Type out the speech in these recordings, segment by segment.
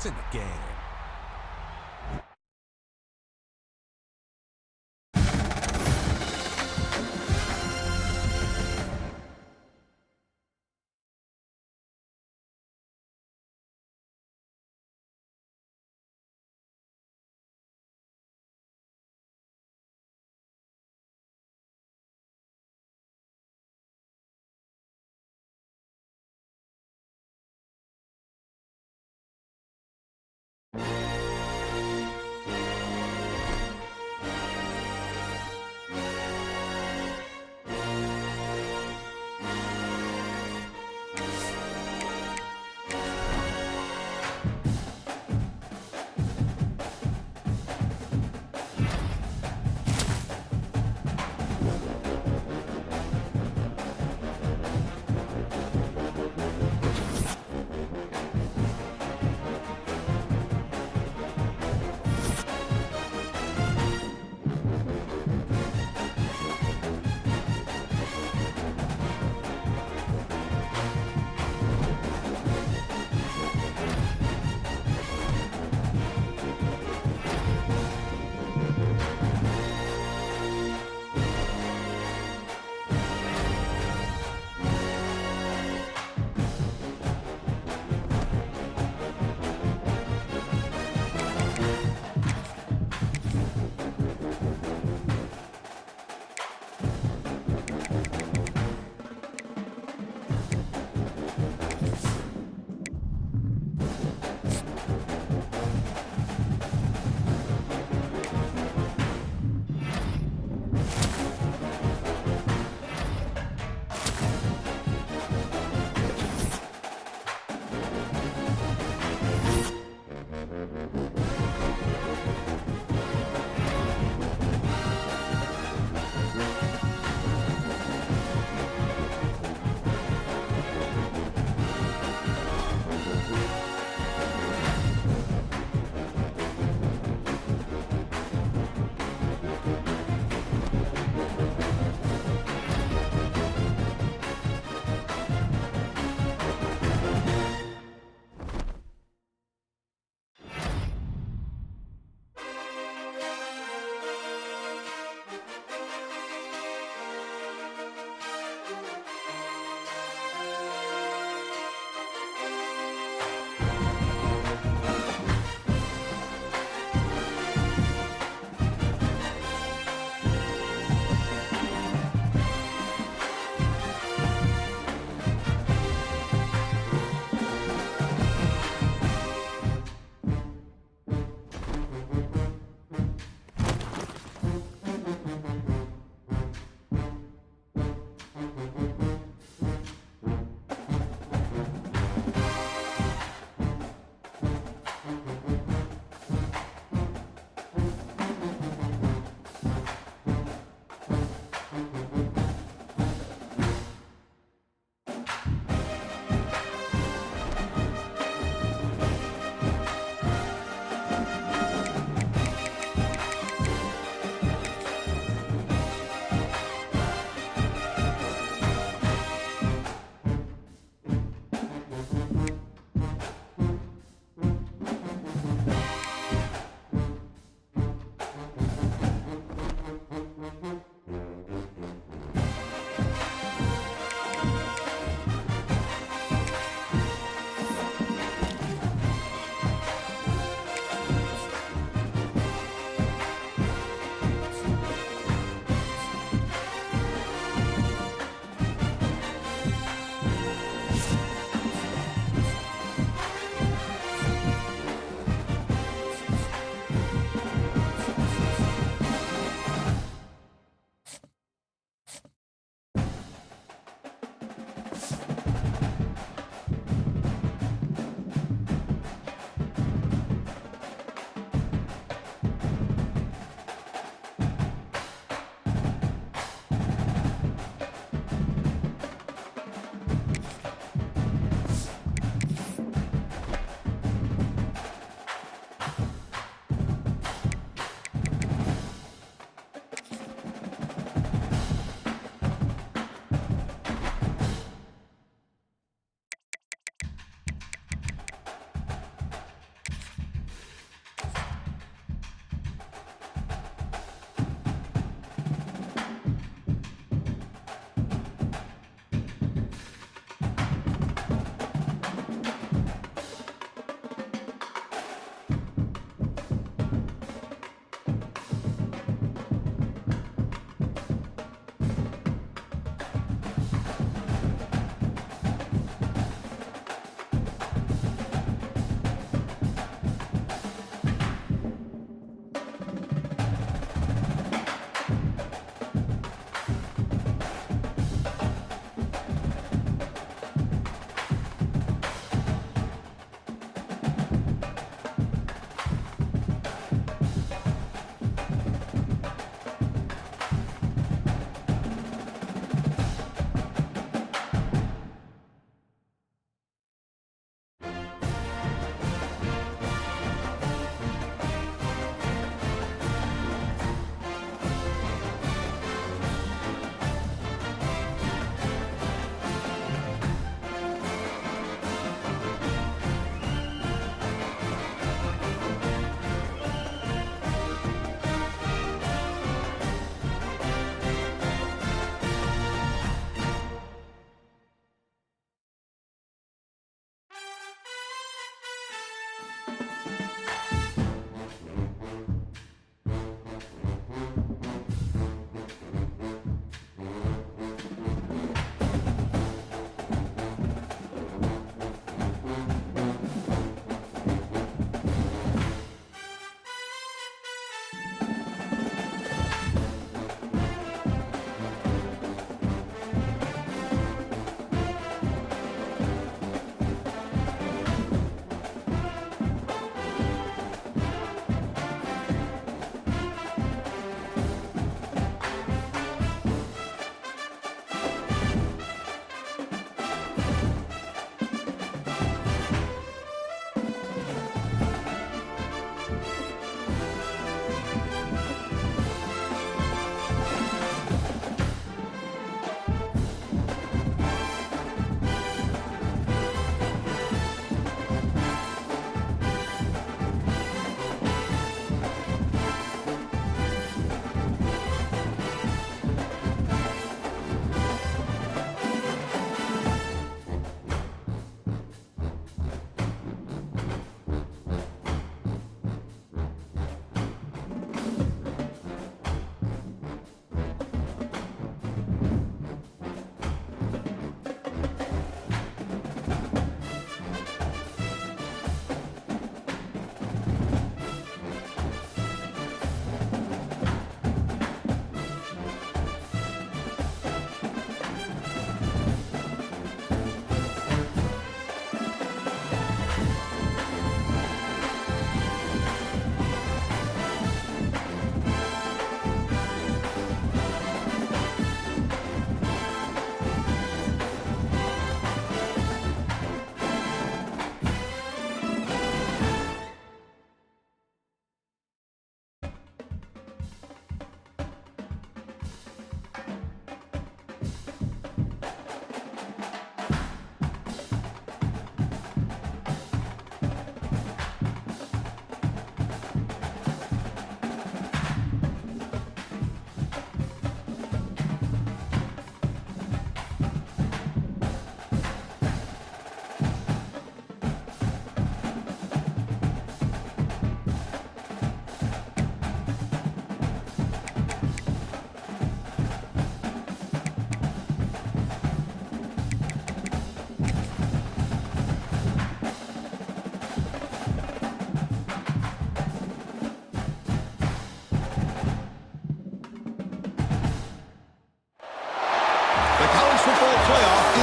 It's in the game.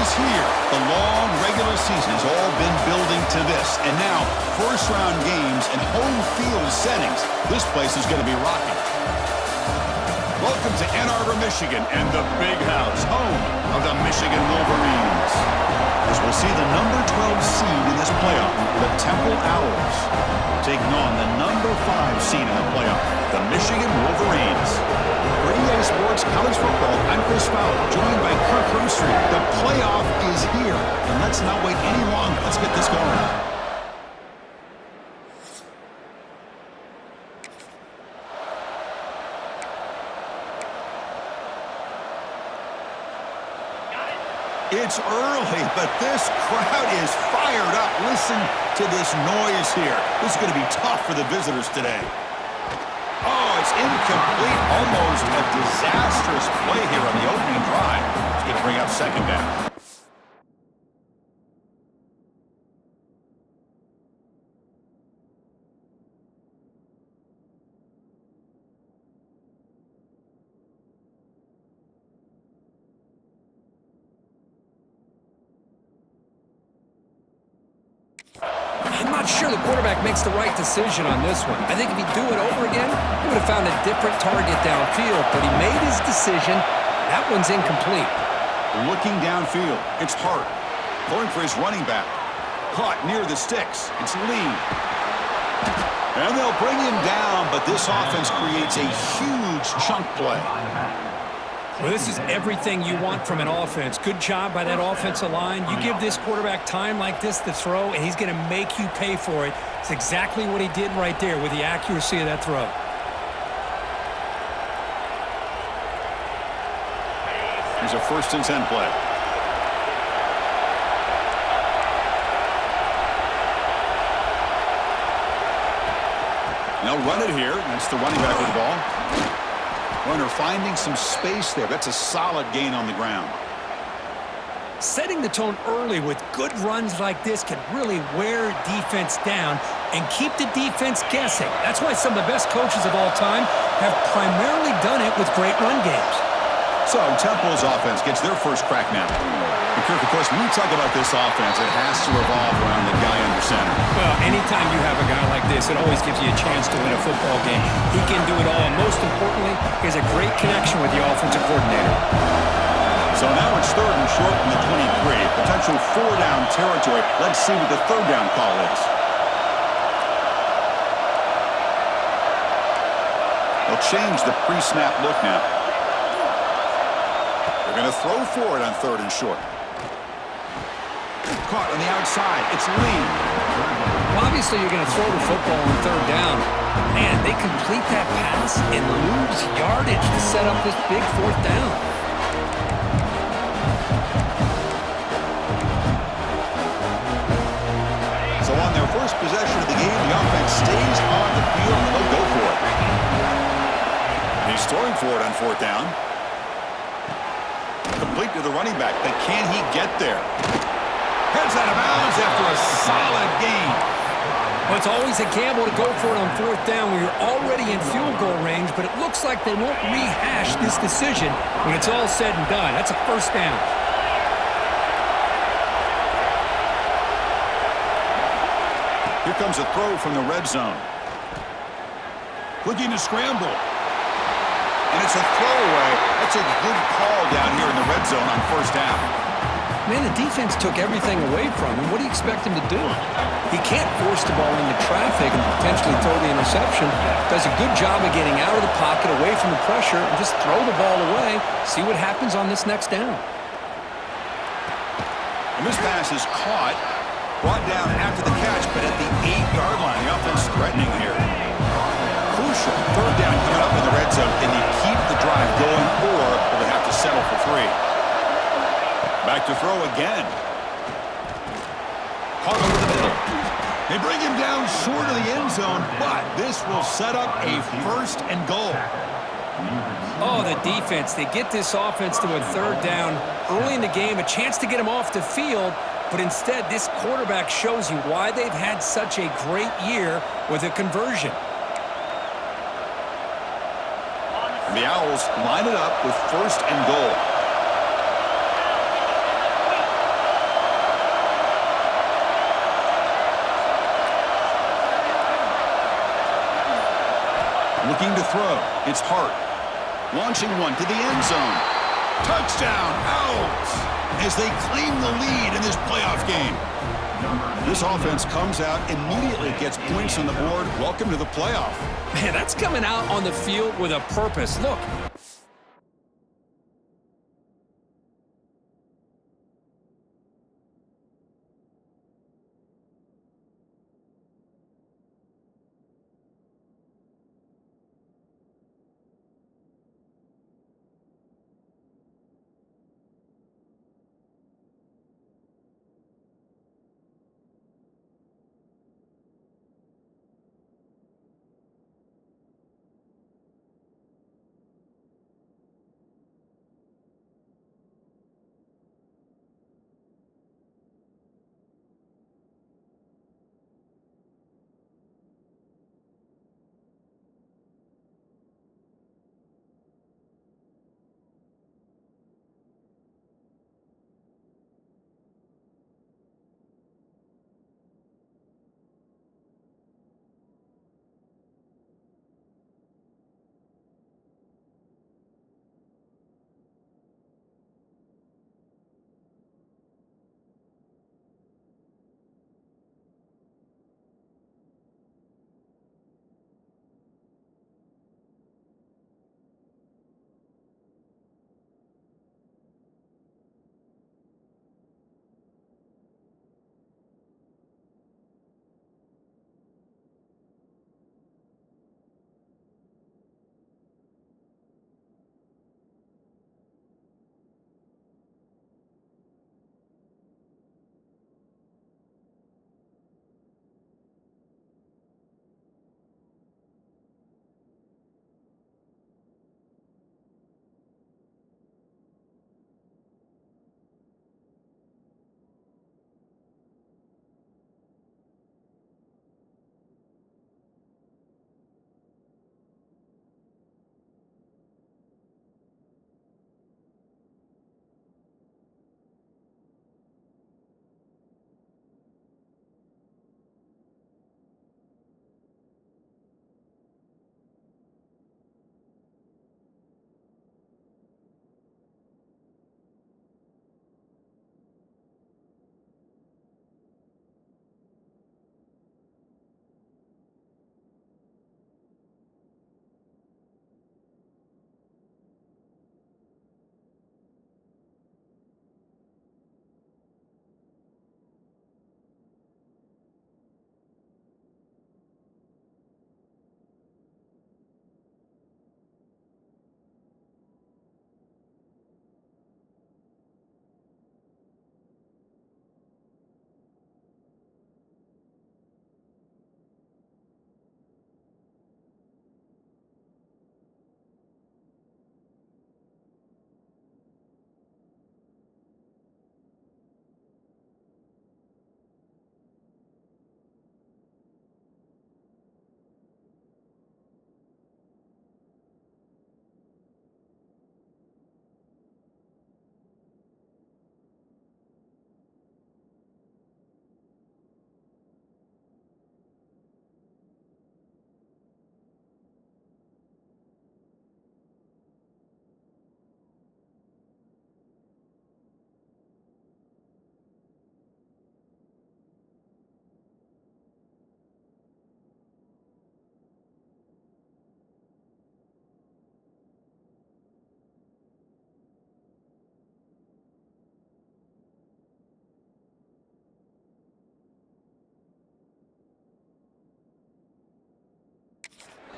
Here. The long regular season has all been building to this. And now, first-round games and home field settings. This place is going to be rocking. Welcome to Ann Arbor, Michigan, and the Big House, home of the Michigan Wolverines. As we'll see the number 12 seed in this playoff, the Temple Owls, taking on the number 5 seed in the playoff, the Michigan Wolverines. For EA Sports College Football, I'm Chris Fowler, joined by Kirk Herbstreit. The playoff is here, and let's not wait any longer. Let's get this going. It's early, but this crowd is fired up. Listen to this noise here. This is going to be tough for the visitors today. Oh, it's incomplete. Almost a disastrous play here on the opening drive. It's going to bring up second down. I'm not sure the quarterback makes the right decision on this one. I think if he'd do it over again, he would have found a different target downfield, but he made his decision. That one's incomplete. Looking downfield, it's Hart. Going for his running back. Caught near the sticks. It's Lee. And they'll bring him down, but this offense creates a huge chunk play. Well, this is everything you want from an offense. Good job by that offensive line. You give this quarterback time like this to throw, and he's going to make you pay for it. It's exactly what he did right there with the accuracy of that throw. Here's a 1st and 10 play. they'll run it here. That's the running back with the ball. Runner finding some space there. That's a solid gain on the ground. Setting the tone early with good runs like this can really wear defense down and keep the defense guessing. That's why some of the best coaches of all time have primarily done it with great run games. So Temple's offense gets their first crack now. And Kirk, of course, when we talk about this offense, it has to revolve around the guy under center. Well, anytime you have a guy like this, it always gives you a chance to win a football game. He can do it all, and most importantly, he has a great connection with the offensive coordinator. So now it's 3rd and short from the 23. Potential 4-down territory. Let's see what the 3rd down call is. They'll change the pre-snap look now. They're going to throw for it on 3rd and short. Caught on the outside. It's Lee. Well, obviously, you're going to throw the football on 3rd down. Man, they complete that pass and lose yardage to set up this big 4th down. So on their first possession of the game, the offense stays on the field and they'll go for it. And he's throwing for it on 4th down. Complete to the running back, but can he get there? Heads out of bounds after a solid gain. Well, it's always a gamble to go for it on 4th down when you're already in field goal range, but it looks like they won't rehash this decision when it's all said and done. That's a 1st down. Here comes a throw from the red zone. Looking to scramble. And it's a throwaway. That's a good call down here in the red zone on 1st down. Man, the defense took everything away from him. What do you expect him to do? He can't force the ball into traffic and potentially throw the interception. Does a good job of getting out of the pocket, away from the pressure, and just throw the ball away. See what happens on this next down. And this pass is caught. Brought down after the catch, but at the 8-yard line. The offense threatening here. Crucial 3rd down coming up in the red zone. Can you keep the drive going, or will they have to settle for 3? Back to throw again. Caught over the middle. They bring him down short of the end zone, but this will set up a 1st and goal. Oh, the defense. They get this offense to a 3rd down early in the game, a chance to get him off the field. But instead, this quarterback shows you why they've had such a great year with a conversion. The Owls line it up with 1st and goal. Looking to throw. It's Hart. Launching one to the end zone. Touchdown, Owls! As they claim the lead in this playoff game. This offense comes out, immediately gets points on the board. Welcome to the playoff. Man, that's coming out on the field with a purpose. Look.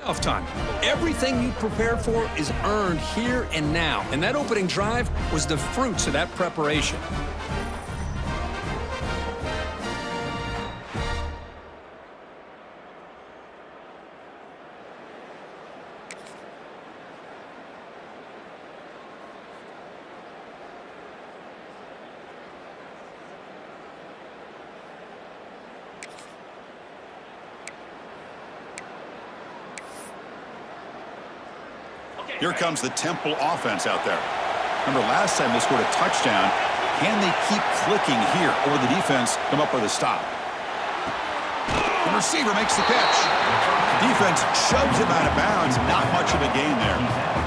playoff time. Everything you prepared for is earned here and now, and that opening drive was the fruits of that preparation. Here comes the Temple offense out there. Remember last time they scored a touchdown. Can they keep clicking here, or will the defense come up with a stop? The receiver makes the catch. Defense shoves him out of bounds. Not much of a gain there.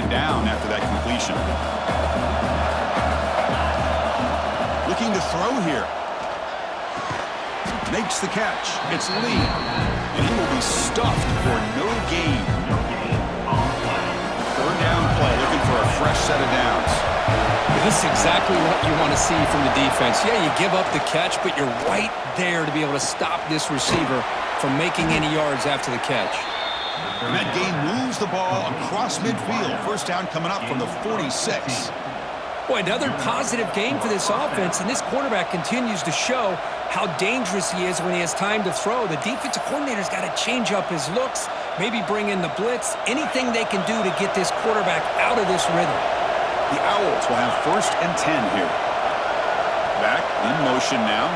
second down after that completion. Looking to throw here. Makes the catch. It's Lee. And he will be stuffed for no gain. Third down play, looking for a fresh set of downs. This is exactly what you want to see from the defense. Yeah, you give up the catch, but you're right there to be able to stop this receiver from making any yards after the catch. And that game moves the ball across midfield. First down coming up from the 46. Boy, another positive game for this offense, and this quarterback continues to show how dangerous he is when he has time to throw. The defensive coordinator's got to change up his looks, maybe bring in the blitz, anything they can do to get this quarterback out of this rhythm. The Owls will have 1st and 10 here. Back in motion now.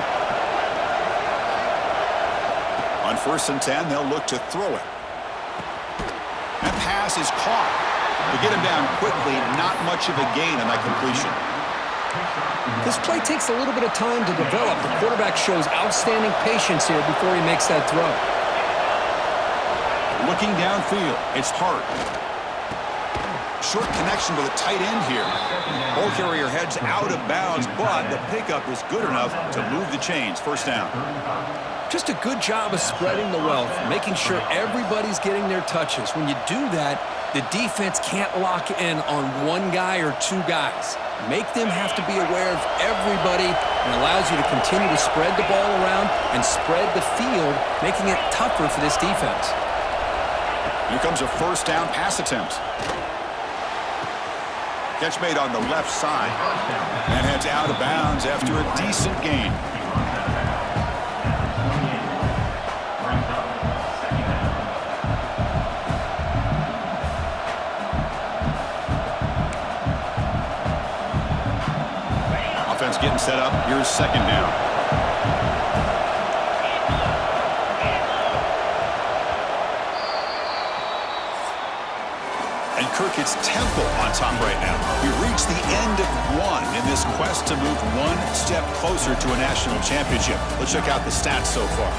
On 1st and 10, they'll look to throw it. That pass is caught. To get him down quickly, not much of a gain on that completion. This play takes a little bit of time to develop. The quarterback shows outstanding patience here before he makes that throw. Looking downfield, it's Hart. Short connection with a tight end here. Ball carrier heads out of bounds, but the pickup is good enough to move the chains. First down. Just a good job of spreading the wealth, making sure everybody's getting their touches. When you do that, the defense can't lock in on one guy or two guys. Make them have to be aware of everybody, and allows you to continue to spread the ball around and spread the field, making it tougher for this defense. Here comes a first down pass attempt. Catch made on the left side. And heads out of bounds after a decent gain. Offense getting set up. Here's second down. And Kirk, it's Temple on top right now. We've reached the end of one in this quest to move one step closer to a national championship. Let's check out the stats so far.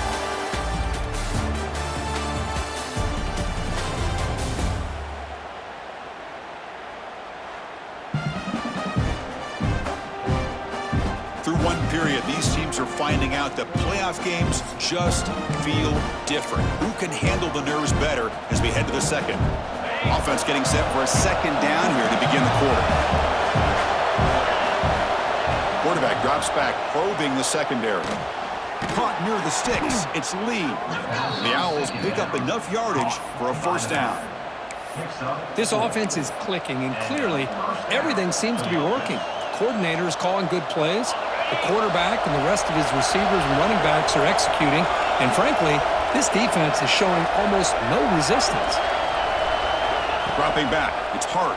Through one period, these teams are finding out that playoff games just feel different. Who can handle the nerves better as we head to the second? Offense getting set for a second down here to begin the quarter. Quarterback drops back, probing the secondary. Caught near the sticks. It's Lee. The Owls pick up enough yardage for a first down. This offense is clicking, and clearly everything seems to be working. The coordinator is calling good plays. The quarterback and the rest of his receivers and running backs are executing. And frankly, this defense is showing almost no resistance. Dropping back, it's Hart.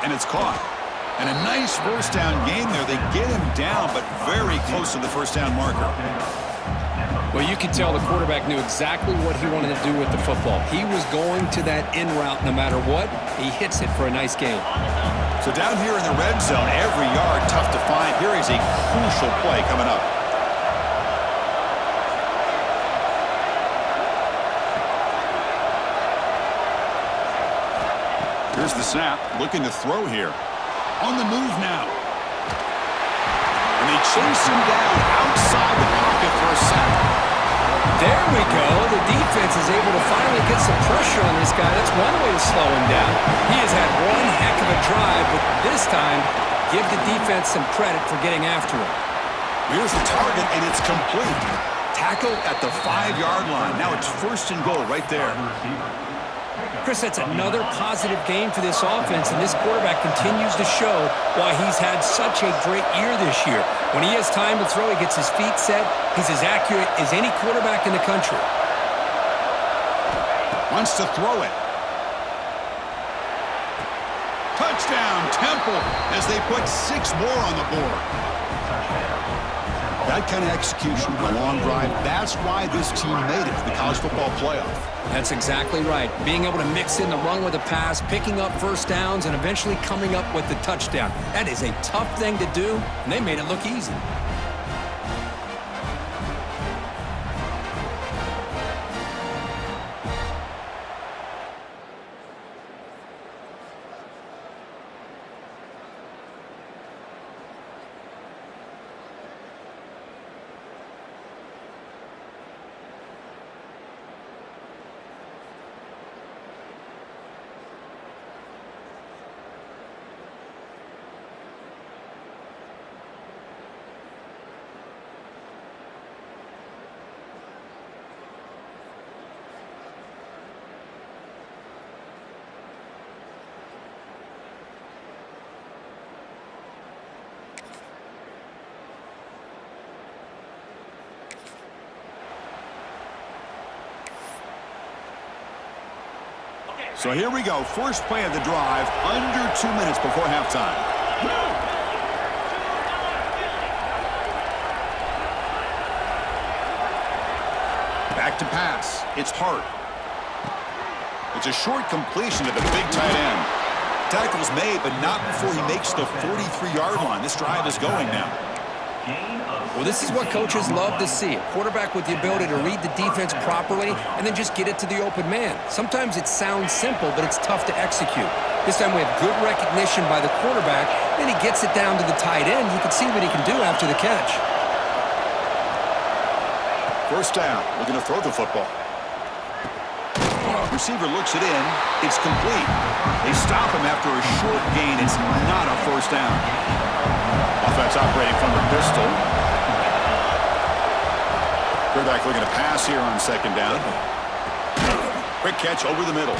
And it's caught. And a nice first down game there. They get him down, but very close to the first down marker. Well, you can tell the quarterback knew exactly what he wanted to do with the football. He was going to that in route no matter what. He hits it for a nice gain. So down here in the red zone, every yard tough to find. Here is a crucial play coming up. Here's the snap, looking to throw here. On the move now. And they chase him down outside the pocket for a sack. There we go. The defense is able to finally get some pressure on this guy. That's one way to slow him down. He has had one heck of a drive, but this time, give the defense some credit for getting after him. Here's the target, and it's complete. Tackle at the 5-yard line. Now it's first and goal right there. Chris, that's another positive game for this offense, and this quarterback continues to show why he's had such a great year this year. When he has time to throw, he gets his feet set. He's as accurate as any quarterback in the country. Wants to throw it. Touchdown, Temple, as they put 6 more on the board. That kind of execution, a long drive, that's why this team made it to the college football playoff. That's exactly right. Being able to mix in the run with a pass, picking up first downs, and eventually coming up with the touchdown. That is a tough thing to do, and they made it look easy. So here we go. First play of the drive, under 2 minutes before halftime. Back to pass. It's Hart. It's a short completion to the big tight end. Tackle's made, but not before he makes the 43-yard line. This drive is going now. Well, this is what coaches love to see. A quarterback with the ability to read the defense properly and then just get it to the open man. Sometimes it sounds simple, but it's tough to execute. This time we have good recognition by the quarterback, then he gets it down to the tight end. You can see what he can do after the catch. First down. Looking to throw the football. Receiver looks it in. It's complete. They stop him after a short gain. It's not a first down. Offense operating from the pistol. Quarterback looking to pass here on second down. Quick catch over the middle.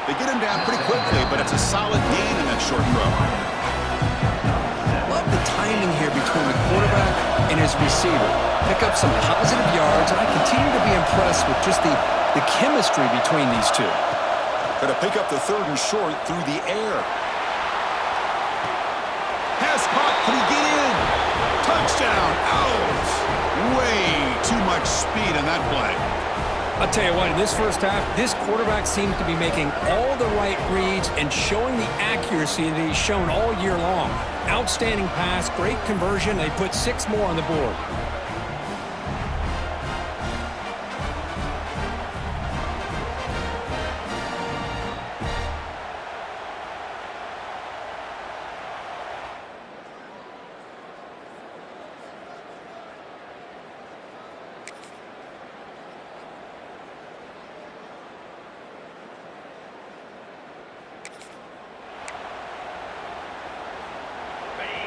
They get him down pretty quickly, but it's a solid gain in that short throw. Love the timing here between the quarterback and his receiver. Pick up some positive yards, and I continue to be impressed with just the chemistry between these two. Going to pick up the third and short through the air. Pass caught. Can he get in? Touchdown. Out. Way too much speed in that play. I'll tell you what, in this first half, this quarterback seems to be making all the right reads and showing the accuracy that he's shown all year long. Outstanding pass, great conversion. They put 6 more on the board.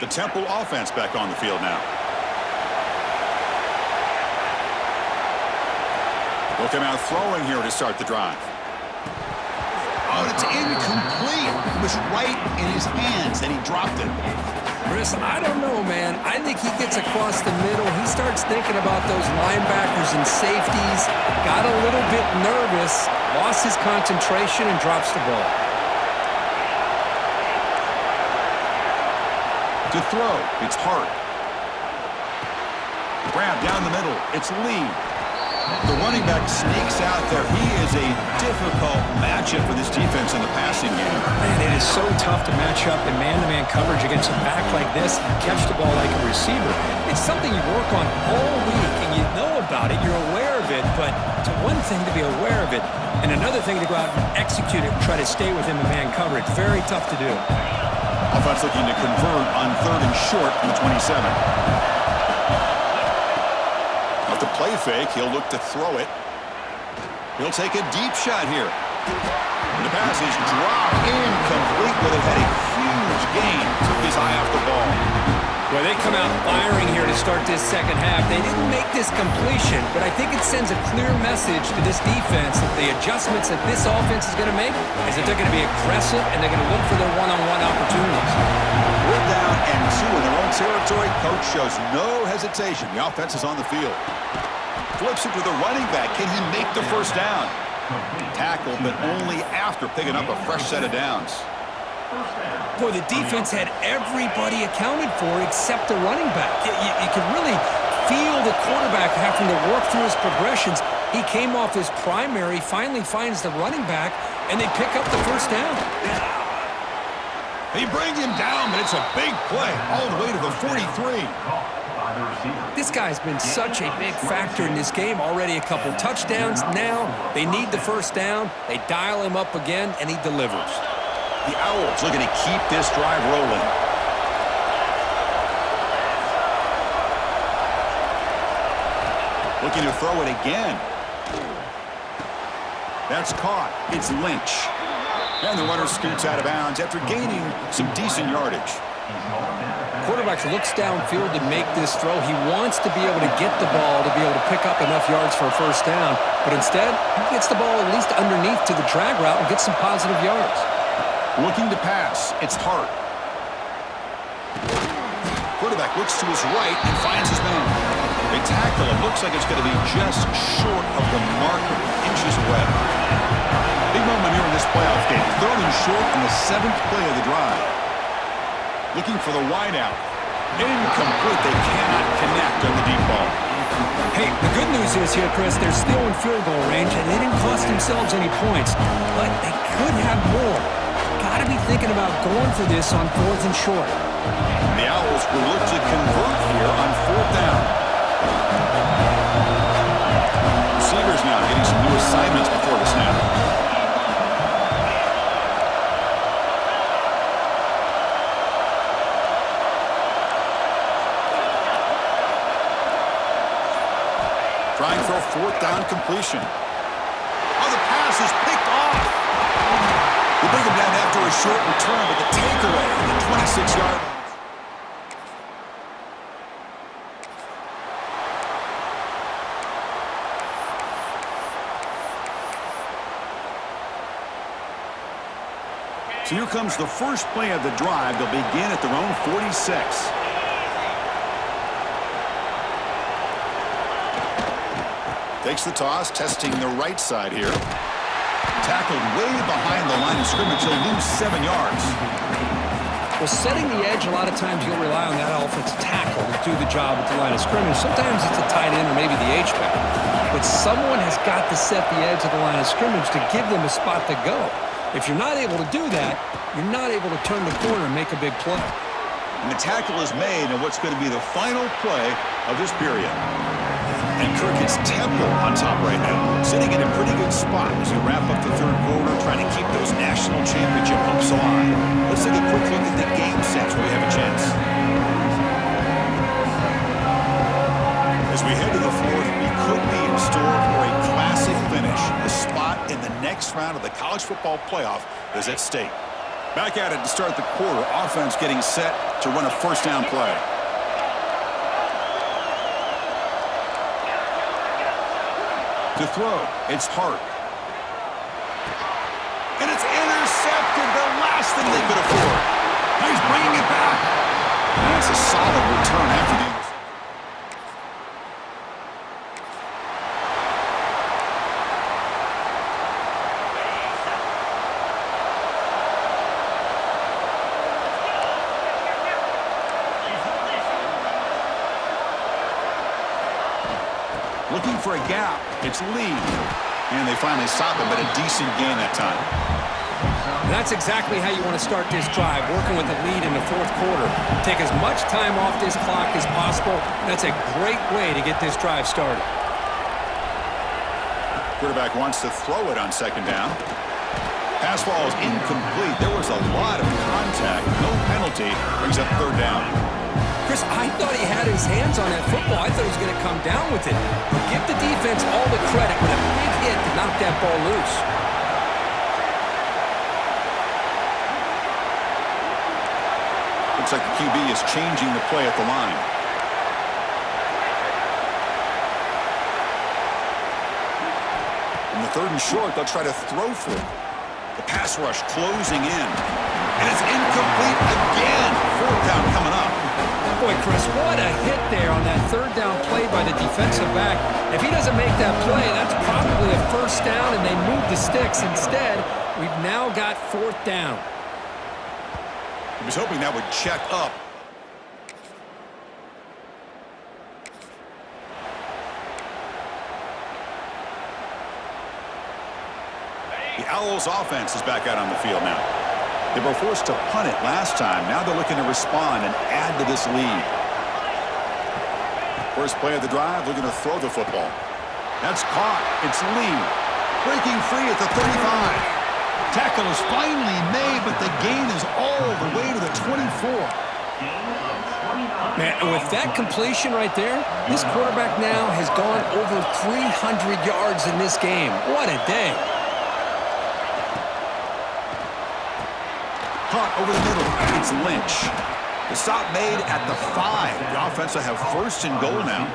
The Temple offense back on the field now. Looking out throwing here to start the drive. Oh, it's incomplete. It was right in his hands, and he dropped it. Chris, I don't know, man. I think he gets across the middle. He starts thinking about those linebackers and safeties. Got a little bit nervous, lost his concentration, and drops the ball. To throw, it's Hart. Grab down the middle, it's Lee. The running back sneaks out there. He is a difficult matchup for this defense in the passing game. Man, it is so tough to match up in man-to-man coverage against a back like this and catch the ball like a receiver. It's something you work on all week, and you know about it. You're aware of it, but it's one thing to be aware of it, and another thing to go out and execute it and try to stay with him in man coverage. Very tough to do. Offense looking to convert on third and short from the 27. Off the play fake, he'll look to throw it. He'll take a deep shot here. And the pass is dropped incomplete, but it had a huge gain. Took his eye off the ball. Well, they come out firing here to start this second half. They didn't make this completion, but I think it sends a clear message to this defense that the adjustments that this offense is going to make is that they're going to be aggressive and they're going to look for their one-on-one opportunities. We're down and 2 in their own territory. Coach shows no hesitation. The offense is on the field. Flips it to the running back. Can he make the first down? Tackle, but only after picking up a fresh set of downs. Boy, the defense had everybody accounted for except the running back. You can really feel the quarterback having to work through his progressions. He came off his primary, finally finds the running back, and they pick up the first down. They bring him down, but it's a big play all the way to the 43. This guy's been such a big factor in this game. Already a couple touchdowns. Now they need the first down. They dial him up again, and he delivers. The Owls looking to keep this drive rolling. Looking to throw it again. That's caught. It's Lynch. And the runner scoots out of bounds after gaining some decent yardage. Quarterback looks downfield to make this throw. He wants to be able to get the ball to be able to pick up enough yards for a first down. But instead, he gets the ball at least underneath to the drag route and gets some positive yards. Looking to pass, it's Hart. Quarterback looks to his right and finds his man. They tackle him. Looks like it's going to be just short of the marker, inches away. Big moment here in this this playoff game. 3rd and short in the 7th play of the drive. Looking for the wideout. Incomplete. They cannot connect on the deep ball. Hey, the good news is here, Chris, they're still in field goal range, and they didn't cost themselves any points. But they could have more. Got to be thinking about going for this on 4th and short. The Owls will look to convert here on 4th down. Receivers now getting some new assignments before the snap. Trying for a 4th down completion. Oh, the pass is picked off. They bring him down after a short return, but the takeaway on the 26-yard line. So here comes the first play of the drive. They'll begin at their own 46. Takes the toss, testing the right side here. Tackled way behind the line of scrimmage. He'll lose 7 yards. Well, setting the edge, a lot of times you'll rely on that offensive tackle to do the job at the line of scrimmage. Sometimes it's a tight end or maybe the H-back. But someone has got to set the edge of the line of scrimmage to give them a spot to go. If you're not able to do that, you're not able to turn the corner and make a big play. And the tackle is made in what's going to be the final play of this period. And Kirk is Temple on top right now, sitting in a pretty good spot as we wrap up the 3rd quarter, trying to keep those national championship hopes alive. Let's take a quick look at the game sets where we have a chance. As we head to the 4th, we could be in store for a classic finish. The spot in the next round of the college football playoff is at stake. Back at it to start the quarter. Offense getting set to run a 1st down play. To throw, it's Hart. And it's intercepted, the last thing they could afford. He's bringing it back. And it's a solid return after the interception. Looking for a gap. It's Lee. And they finally stop him, but a decent gain that time. That's exactly how you want to start this drive, working with a lead in the 4th quarter. Take as much time off this clock as possible. That's a great way to get this drive started. Quarterback wants to throw it on 2nd down. Pass ball is incomplete. There was a lot of contact. No penalty. Brings up 3rd down. Chris, I thought he had his hands on that football. I thought he was going to come down with it. But give the defense all the credit with a big hit to knock that ball loose. Looks like the QB is changing the play at the line. In the 3rd and short, they'll try to throw for it. The pass rush closing in. And it's incomplete again. 4th down coming up. Boy, Chris, what a hit there on that 3rd down play by the defensive back. If he doesn't make that play, that's probably a 1st down, and they move the sticks. Instead, we've now got 4th down. He was hoping that would check up. The Owls offense is back out on the field now. They were forced to punt it last time. Now they're looking to respond and add to this lead. First play of the drive, looking to throw the football. That's caught. It's Lee. Breaking free at the 35. Tackle is finally made, but the gain is all the way to the 24. Man, and with that completion right there, this quarterback now has gone over 300 yards in this game. What a day. Caught over the middle. It's Lynch. The stop made at the 5. The offense will have 1st and goal now.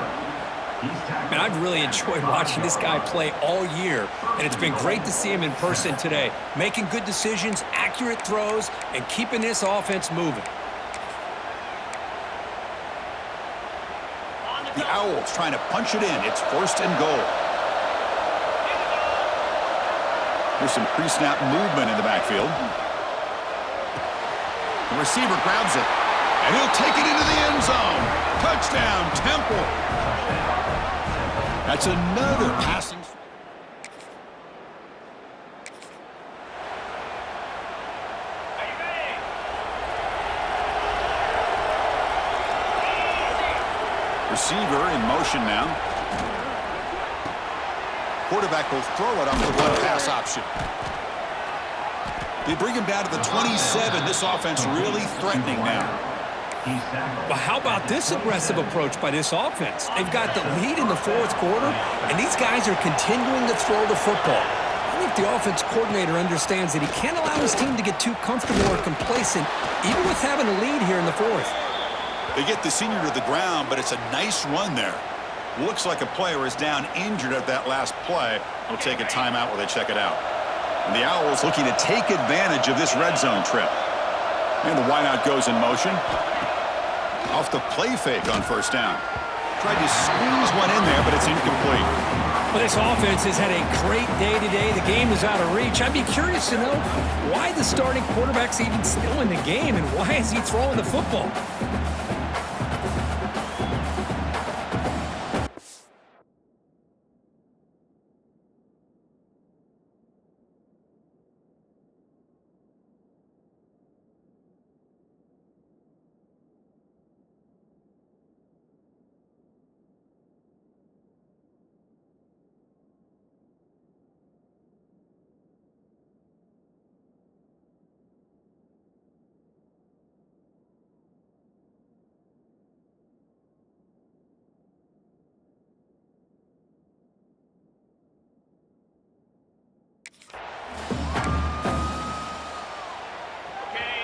Man, I've really enjoyed watching this guy play all year, and it's been great to see him in person today, making good decisions, accurate throws, and keeping this offense moving. The Owls trying to punch it in. It's 1st and goal. There's some pre-snap movement in the backfield. The receiver grabs it, and he'll take it into the end zone. Touchdown, Temple. That's another passing. Receiver in motion now. Quarterback will throw it off the one-pass option. They bring him down to the 27. This offense really threatening now. Well, how about this aggressive approach by this offense? They've got the lead in the fourth quarter, and these guys are continuing to throw the football. I think the offense coordinator understands that he can't allow his team to get too comfortable or complacent, even with having a lead here in the fourth. They get the senior to the ground, but it's a nice run there. Looks like a player is down injured at that last play. They'll take a timeout while they check it out. And the Owls looking to take advantage of this red zone trip. And the wideout goes in motion. Off the play fake on first down. Tried to squeeze one in there, but it's incomplete. Well, this offense has had a great day today. The game is out of reach. I'd be curious to know why the starting quarterback's even still in the game and why is he throwing the football?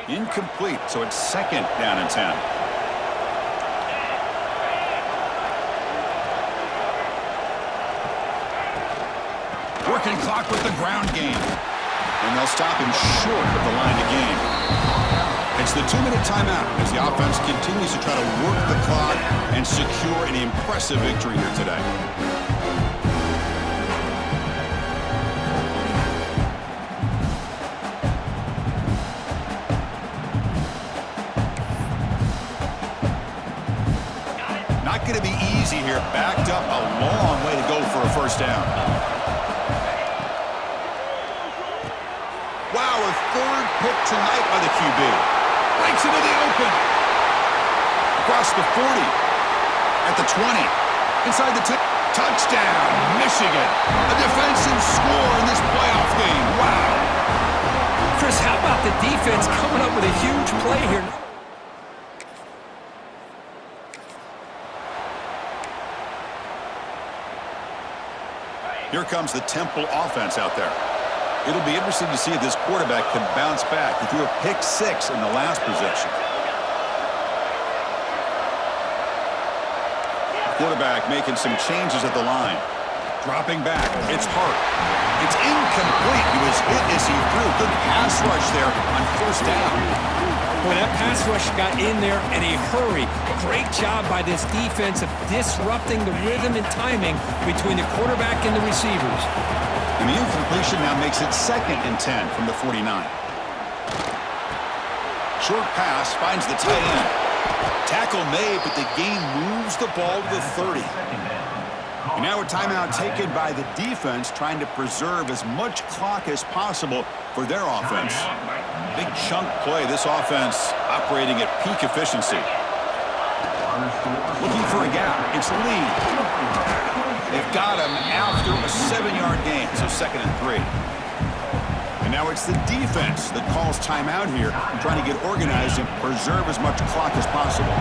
Incomplete, so it's second down and 10. Working clock with the ground game. And they'll stop him short of the line of game. It's the 2-minute timeout as the offense continues to try to work the clock and secure an impressive victory here today. Not going to be easy here. Backed up a long way to go for a first down. Wow, a third pick tonight by the QB. Breaks into the open. Across the 40. At the 20. Inside the 10. Touchdown, Michigan. A defensive score in this playoff game. Wow. Chris, how about the defense coming up with a huge play here? Here comes the Temple offense out there. It'll be interesting to see if this quarterback can bounce back. He threw a pick-6 in the last possession. Quarterback making some changes at the line. Dropping back. It's Hart. It's incomplete. He was hit as he threw. Good pass rush there on first down. Boy, that pass rush got in there in a hurry. Great job by this defense of disrupting the rhythm and timing between the quarterback and the receivers. And the incompletion now makes it second and 10 from the 49. Short pass finds the tight end. Tackle made, but the gain moves the ball to the 30. And now a timeout taken by the defense, trying to preserve as much clock as possible for their offense. Big chunk play. This offense operating at peak efficiency. Looking for a gap. It's Lee. They've got him after a 7-yard gain, so second and 3. And now it's the defense that calls timeout here, trying to get organized and preserve as much clock as possible.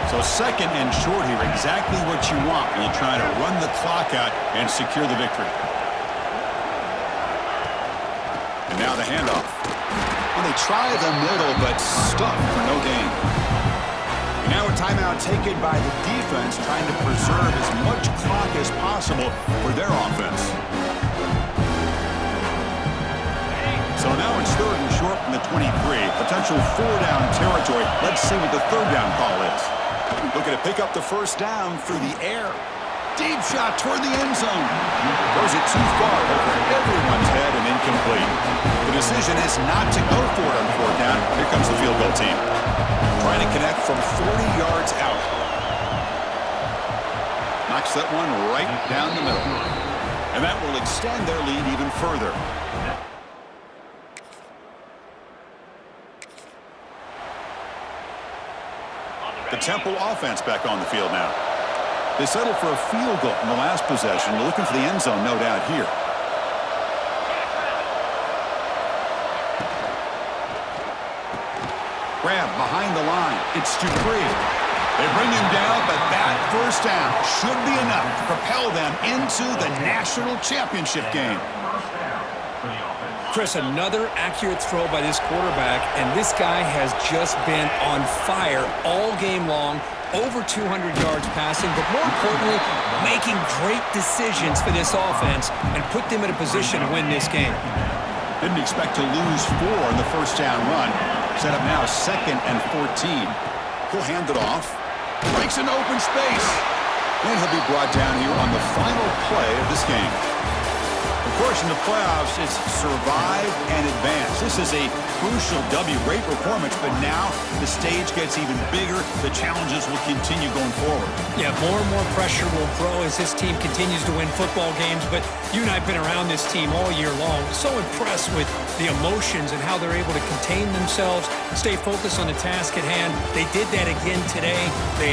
So second and short here, exactly what you want when you're trying to run the clock out and secure the victory. And now the handoff. Well, they try the middle, but stuck for no gain. And now a timeout taken by the defense, trying to preserve as much clock as possible for their offense. So now it's third and short from the 23. Potential 4-down territory. Let's see what the third down call is. Looking to pick up the first down through the air. Deep shot toward the end zone. Throws it too far over everyone's head and incomplete. The decision is not to go for it on fourth down. Here comes the field goal team. Trying to connect from 40 yards out. Knocks that one right down the middle. And that will extend their lead even further. The Temple offense back on the field now. They settled for a field goal in the last possession. They're looking for the end zone, no doubt, here. Grab behind the line. It's Dupree. They bring him down, but that first down should be enough to propel them into the national championship game. Chris, another accurate throw by this quarterback, and this guy has just been on fire all game long. Over 200 yards passing, but more importantly, making great decisions for this offense and put them in a position to win this game. Didn't expect to lose 4 in the first down run. Set up now 2nd and 14. He'll hand it off. Breaks an open space. And he'll be brought down here on the final play of this game. Of course, in the playoffs, it's survive and advance. This is a crucial W. Great performance, but now the stage gets even bigger. The challenges will continue going forward. Yeah, more and more pressure will grow as this team continues to win football games, but you and I have been around this team all year long. So impressed with the emotions and how they're able to contain themselves, stay focused on the task at hand. They did that again today. They